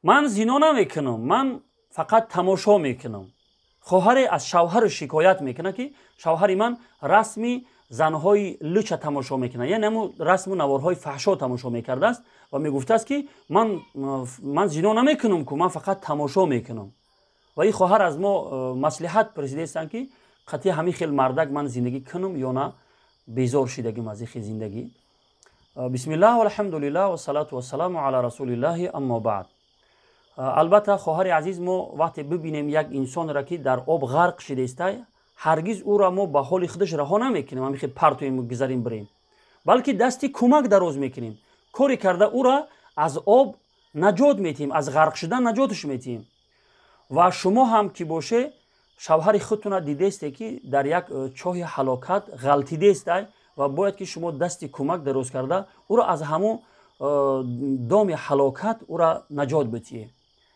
من زنا نمیکنم، من فقط تماشا میکنم. خواهر از شوهر شکایت میکنه که شوهر من رسمی زنهای لچ تماشا میکنه، یعنی همون رسم و نوارهای فحشا تماشا میکرده است و میگفته است که من زنا نمیکنم که من فقط تماشا میکنم. و این خواهر از ما مصلحت پرسیده استن که قطعی همین خیل مردک من زندگی کنم یا نه بیزار شدگیم از این زندگی. بسم الله و الحمدلله و صلات و سلام علی رسول الله. اما بعد، البته خواهر عزیز، ما وقتی ببینیم یک انسان را که در آب غرق شده است، هرگز او را ما به حال خودش رها نمیکنیم، همین پرتویم گذاریم بریم، بلکه دستی کمک دراز میکنیم، کاری کرده او را از آب نجات میتیم، از غرق شدن نجاتش میتیم. و شما هم که باشه شوهر خودتون دیده است که در یک چاه هلاکت غلطیده است و باید که شما دستی کمک دراز کرده او را از همون دام هلاکت او را نجات بدید.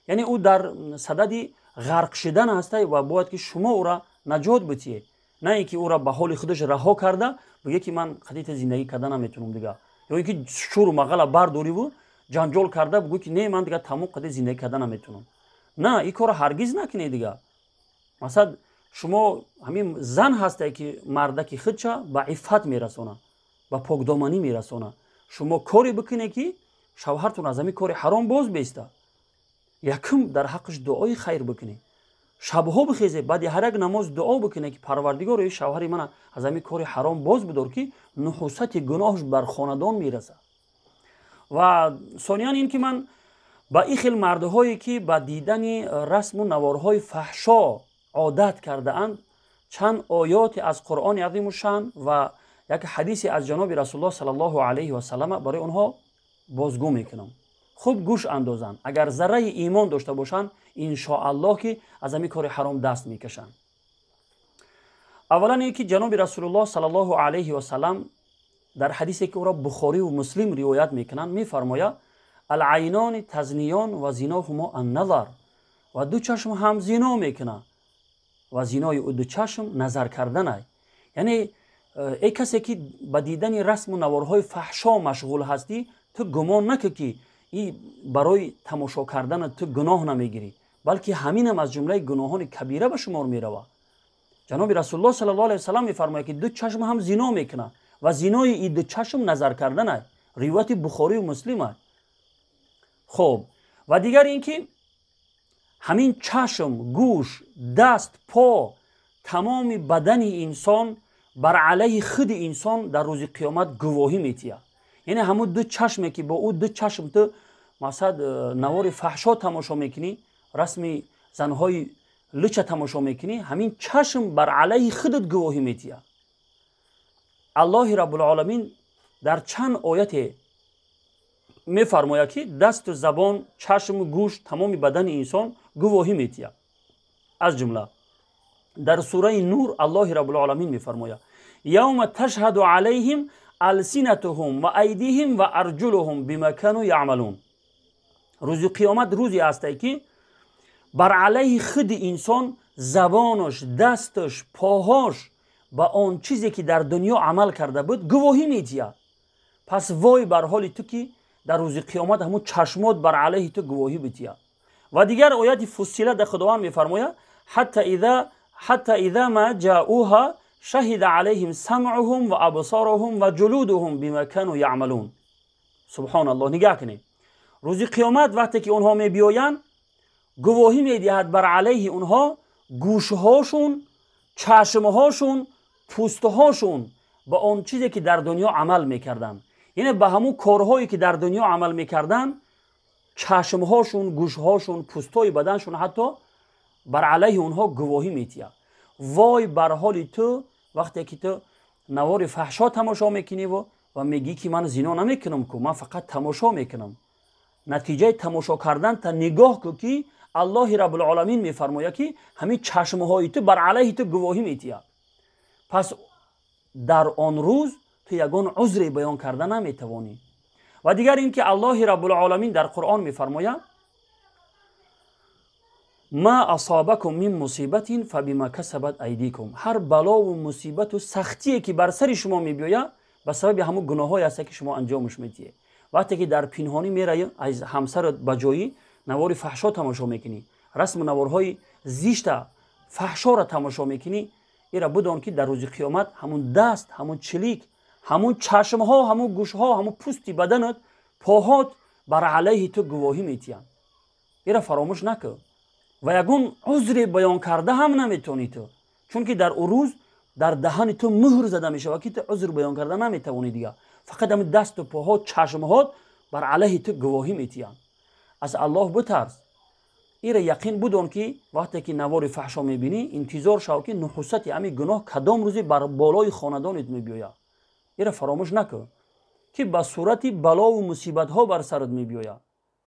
یعنی او در صدد غرق شدن است و باید که شما او را نجات بدید، نه اینکه او را به حال خودش رها کرده بگه که من قدیت زندگی کردن نمیتونم دیگه، یا اینکه شور و مغل برداری و جنجال کرده بگه که نه من دیگه تمام قدیت زندگی کردن نمیتونم. نه، این کار هرگز نکنید دیگه. مثلا شما همین زن هسته که مردک خودشه به عفت میرسونه، به پاکدامنی میرسونه. شما کاری بکنه که شوهرتون از همین کار حرام باز بیسته. یکم در حقش دعای خیر بکنه، شبها بخیزه، بعد هر یک نماز دعا بکنه که پروردگار شوهر من از همین کار حرام باز بدار که نحوست گناهش بر خاندان میرسه. و ثانیاً این که من با این خیل مردهایی که با دیدن رسم و نوارهای فحشا عادت کرده اند چند آیات از قرآن عظیم الشأن و یک حدیث از جناب رسول الله صلی الله علیه و سلم برای اونها بازگو میکنم. خوب گوش اندازن، اگر ذره ایمان داشته باشن ان شاء الله که از همین کار حرام دست میکشن. اولا اینکه جناب رسول الله صلی الله علیه و سلم در حدیثی که او را بخاری و مسلم روایت میکنن میفرماید العینان تزنیان و زناهما النظر، و دو چشم هم زنا میکنه و زنای او دو چشم نظر کردن است. یعنی ای کسی که با دیدن رسم و نوارهای فحشا مشغول هستی، تو گمان نکن که این برای تماشا کردن تو گناه نمیگیری، بلکه همین هم از جمله گناهان کبیره به شمار میروه. جناب رسول الله صلی الله علیه و سلم میفرماید که دو چشم هم زنا میکنه و زنای این دو چشم نظر کردن است. روایت بخاری و مسلم است. خب و دیگر اینکه همین چشم، گوش، دست، پا، تمام بدن انسان بر علیه خود انسان در روز قیامت گواهی میتیه. یعنی همون دو چشمی که با او دو چشم تو مثلا نوار فحشا تماشا میکنی، رسم زنهای لچ تماشا میکنی، همین چشم بر علیه خودت گواهی میتیه. الله رب العالمین در چند آیت میفرماید که دست و زبان، چشم و گوش، تمام بدن انسان گواهی میتیه. از جمله در سوره نور الله رب العالمین میفرماید یوم تشهد علیهم السنتهم و ایدیهم و ارجلهم بما كانوا یعملون. روز قیامت روزی است که بر علیه خود انسان زبانش، دستش، پاهاش با آن چیزی که در دنیا عمل کرده بود گواهی میتیه. پس وای بر حال تو که در روز قیامت همون چشمات بر علیه تو گواهی بتیه. و دیگر آیات فصیله در خداوند میفرماید حتی اذا ما جاءوها شهد علیهم سمعهم و ابصارهم و جلودهم بما كانوا یعملون. سبحان الله. نگاه کنید، روز قیامت وقتی که اونها میبیاین گواهی میدهد بر علیه اونها گوشهاشون، چشمهاشون، پوستهاشون با اون چیزی که در دنیا عمل میکردن. یعنی به همون کارهایی که در دنیا عمل میکردن چشمهاشون، گوشهاشون، پوستهای بدنشون حتی بر علیه اونها گواهی میتیه. وای بر حال تو وقتی که تو نوار فحشا تماشا میکنی و میگی که من زنا نمیکنم که من فقط تماشا میکنم. نتیجه تماشا کردن تا نگاه کو که الله رب العالمین میفرماید که همین چشمهای تو بر علیه تو گواهی میتیه. پس در آن روز تو یگان عذری بیان کردن نمیتوانی. و دیگر این که الله رب العالمین در قرآن میفرماید ما اصابکم من مصیبت فبما کسبت ایدیکم. هر بلا و مصیبت و سختی که بر سر شما میبیاید به سبب همون گناهایی است که شما انجامش میدید. وقتی که در پنهانی میری از همسرت بجایی навори фаҳшо тамошо мекунӣ, расму наворҳои зишта фаҳшоро тамошо мекунӣ, ира будон ки дар рӯзи қиёмат ҳамун даст, ҳамун чилик, ҳамун чашмҳо, ҳамун гӯшҳо, ҳамун пӯсти баданат, поҳот бар алайҳи ту гувоҳӣ метиҳанд. ира фаромӯш накун. ва ягон узре баён карда ҳам наметавонӣ ту, чунки дар ӯ рӯз дар даҳани ту муҳр зада мешавад ки ту узр баён карда наметавонӣ дига. Фақат ҳамин дасту поҳот, чашмҳот бар алайҳи ту гувоҳӣ метиҳанд. аз Аллоҳ битарс. ира яқин будон ки вақте ки навори фаҳшо мебинӣ, интизор шав ки нуҳусати ҳамин гуноҳ кадом рӯзе бар болои хонадонет мебиёяд. ира фаромӯш накун ки ба сурати балову мусибатҳо бар сарат мебиёяд.